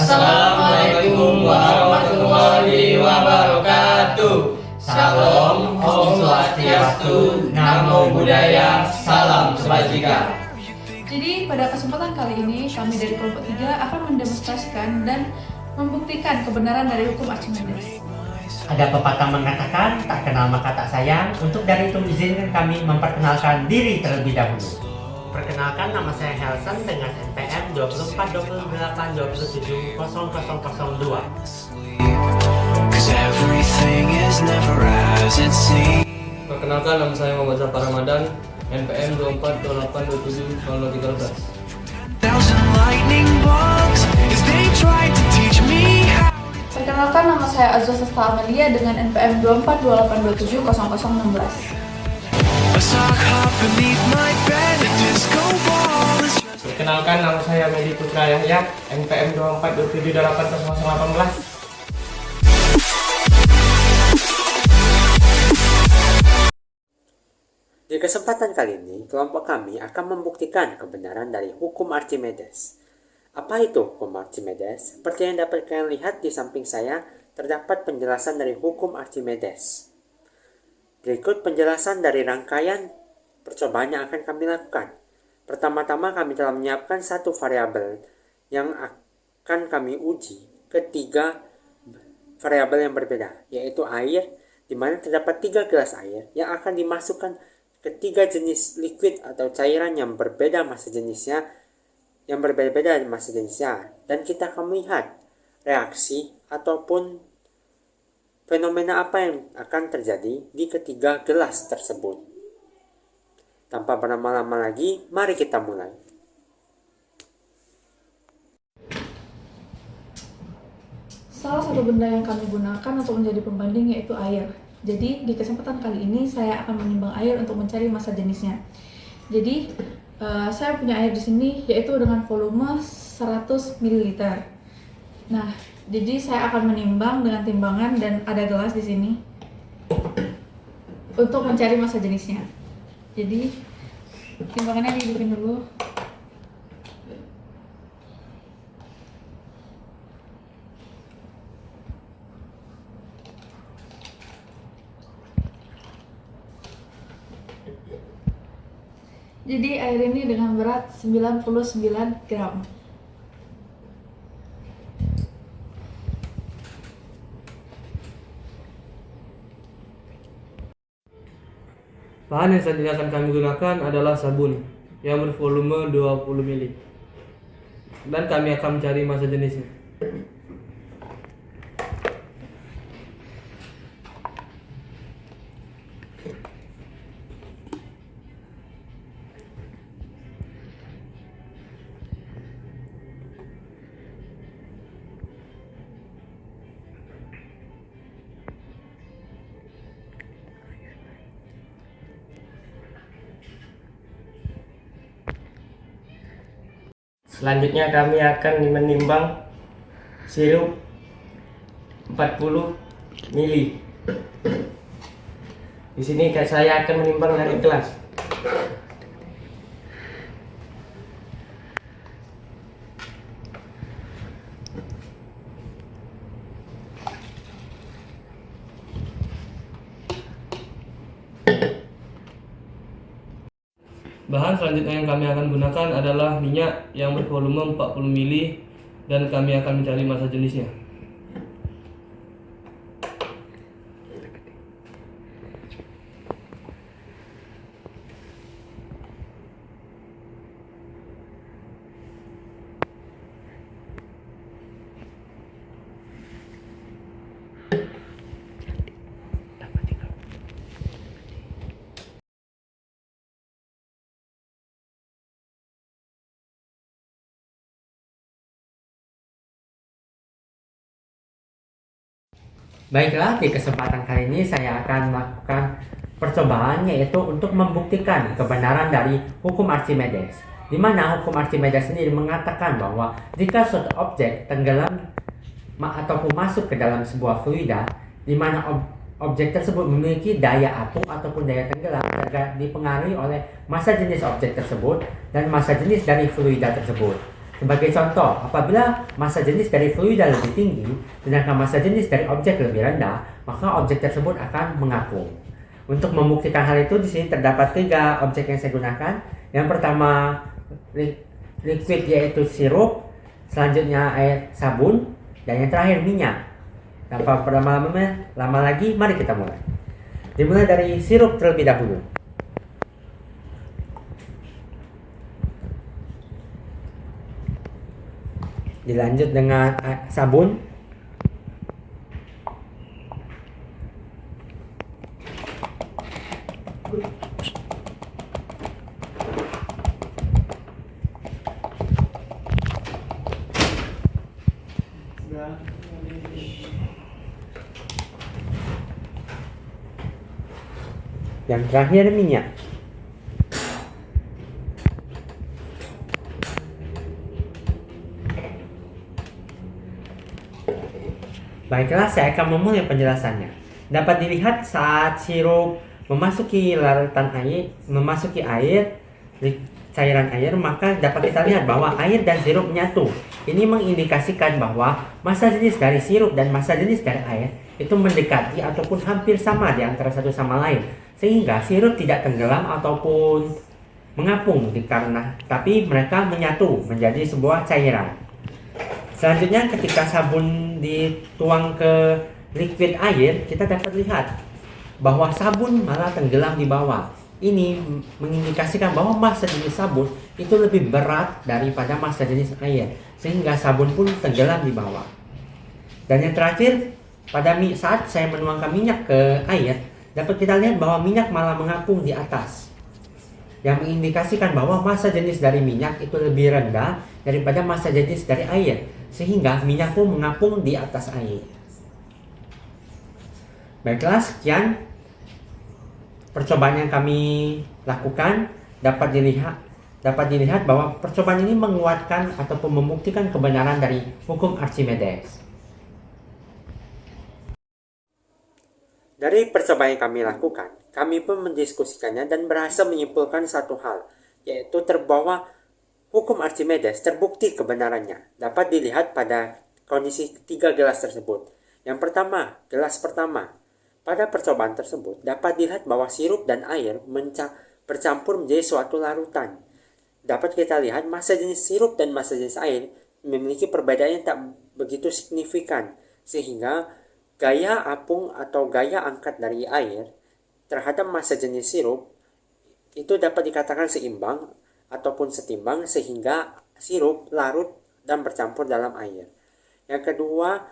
Assalamualaikum warahmatullahi wabarakatuh. Salam, Om Swastiastu, Namo Buddhaya, Salam Kebajikan. Jadi pada kesempatan kali ini kami dari kelompok 3 akan mendemonstrasikan dan membuktikan kebenaran dari hukum Archimedes. Ada pepatah mengatakan tak kenal maka tak sayang. Untuk dari itu izinkan kami memperkenalkan diri terlebih dahulu. Perkenalkan, nama saya Helson dengan NPM 2428270002. Perkenalkan, nama saya Muhammad Zafar Ramadan, NPM 2428270013. Perkenalkan, nama saya Azwa Sasta Amelia dengan NPM 2428270016. Perkenalkan, nama saya Medi Putra Yahya, NPM 2427780018. Di kesempatan kali ini, kelompok kami akan membuktikan kebenaran dari hukum Archimedes. Apa itu hukum Archimedes? Seperti yang dapat kalian lihat di samping saya, terdapat penjelasan dari hukum Archimedes. Berikut penjelasan dari rangkaian percobaan yang akan kami lakukan. Pertama-tama kami telah menyiapkan satu variabel yang akan kami uji ke 3 variabel yang berbeda, yaitu air, di mana terdapat 3 gelas air yang akan dimasukkan ke 3 jenis liquid atau cairan yang berbeda massa jenisnya, dan kita akan melihat reaksi ataupun fenomena apa yang akan terjadi di ketiga gelas tersebut. Tanpa berlama-lama lagi, mari kita mulai. Salah satu benda yang kami gunakan untuk menjadi pembanding yaitu air. Jadi di kesempatan kali ini saya akan menimbang air untuk mencari massa jenisnya. Jadi saya punya air di sini yaitu dengan volume 100 ml. Nah, jadi saya akan menimbang dengan timbangan dan ada gelas di sini untuk mencari massa jenisnya. Jadi timbangannya dihidupin dulu. Jadi air ini dengan berat 99 gram. Bahan yang selanjutnya akan kami gunakan adalah sabun yang bervolume 20 ml. Dan kami akan mencari massa jenisnya. Selanjutnya kami akan menimbang sirup 40 ml. Di sini saya akan menimbang dari gelas. Bahan selanjutnya yang kami akan gunakan adalah minyak yang bervolume 40 ml dan kami akan mencari massa jenisnya. Baiklah, di kesempatan kali ini saya akan melakukan percobaan yaitu untuk membuktikan kebenaran dari hukum Archimedes. Di mana hukum Archimedes sendiri mengatakan bahwa jika suatu objek tenggelam ataupun masuk ke dalam sebuah fluida, di mana objek tersebut memiliki daya apung ataupun daya tenggelam dipengaruhi oleh massa jenis objek tersebut dan massa jenis dari fluida tersebut. Sebagai contoh, apabila massa jenis dari fluida lebih tinggi, sedangkan massa jenis dari objek lebih rendah, maka objek tersebut akan mengapung. Untuk membuktikan hal itu, di sini terdapat 3 objek yang saya gunakan. Yang pertama liquid, yaitu sirup, selanjutnya air sabun, dan yang terakhir minyak. Tanpa lama lagi, mari kita mulai. Dimulai dari sirup terlebih dahulu. Dilanjut dengan sabun. Yang terakhir minyak. Baiklah, saya akan memulai penjelasannya. Dapat dilihat saat sirup memasuki larutan air, cairan air, maka dapat kita lihat bahwa air dan sirup menyatu. Ini mengindikasikan bahwa massa jenis dari sirup dan massa jenis dari air itu mendekati ataupun hampir sama di antara satu sama lain, sehingga sirup tidak tenggelam ataupun mengapung tapi mereka menyatu menjadi sebuah cairan. Selanjutnya, ketika sabun dituang ke liquid air, kita dapat lihat bahwa sabun malah tenggelam di bawah. Ini mengindikasikan bahwa massa jenis sabun itu lebih berat daripada massa jenis air, sehingga sabun pun tenggelam di bawah. Dan yang terakhir, pada saat saya menuangkan minyak ke air, dapat kita lihat bahwa minyak malah mengapung di atas, yang mengindikasikan bahwa massa jenis dari minyak itu lebih rendah daripada massa jenis dari air, sehingga minyak pun mengapung di atas air. Baiklah, sekian percobaan yang kami lakukan. Dapat dilihat bahwa percobaan ini menguatkan ataupun membuktikan kebenaran dari hukum Archimedes. Dari percobaan yang kami lakukan, kami pun mendiskusikannya dan berhasil menyimpulkan satu hal, yaitu bahwa hukum Archimedes terbukti kebenarannya. Dapat dilihat pada kondisi 3 gelas tersebut. Yang pertama, gelas pertama. Pada percobaan tersebut, dapat dilihat bahwa sirup dan air bercampur menjadi suatu larutan. Dapat kita lihat massa jenis sirup dan massa jenis air memiliki perbedaan yang tak begitu signifikan, sehingga gaya apung atau gaya angkat dari air terhadap massa jenis sirup itu dapat dikatakan seimbang ataupun setimbang, sehingga sirup larut dan bercampur dalam air. Yang kedua,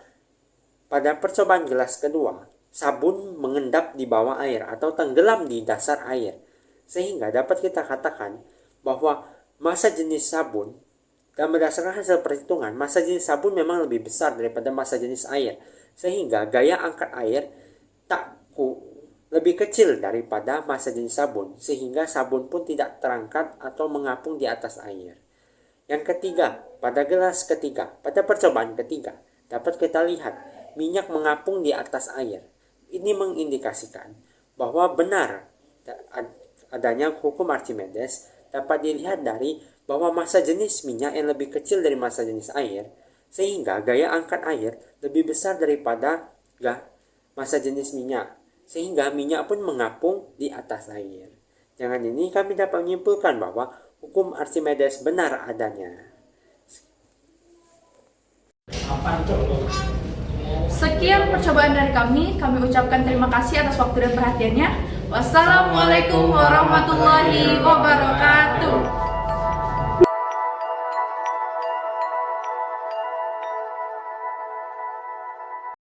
pada percobaan gelas kedua, sabun mengendap di bawah air atau tenggelam di dasar air, sehingga dapat kita katakan bahwa massa jenis sabun, dan berdasarkan hasil perhitungan, massa jenis sabun memang lebih besar daripada massa jenis air, sehingga gaya angkat air lebih kecil daripada massa jenis sabun, sehingga sabun pun tidak terangkat atau mengapung di atas air. Yang ketiga, pada gelas ketiga, pada percobaan ketiga, dapat kita lihat minyak mengapung di atas air. Ini mengindikasikan bahwa benar adanya hukum Archimedes. Dapat dilihat dari bahwa massa jenis minyak yang lebih kecil dari massa jenis air, sehingga gaya angkat air lebih besar daripada massa jenis minyak, sehingga minyak pun mengapung di atas air. Dengan ini kami dapat menyimpulkan bahwa hukum Archimedes benar adanya. Sekian percobaan dari kami ucapkan terima kasih atas waktu dan perhatiannya. Wassalamualaikum warahmatullahi wabarakatuh.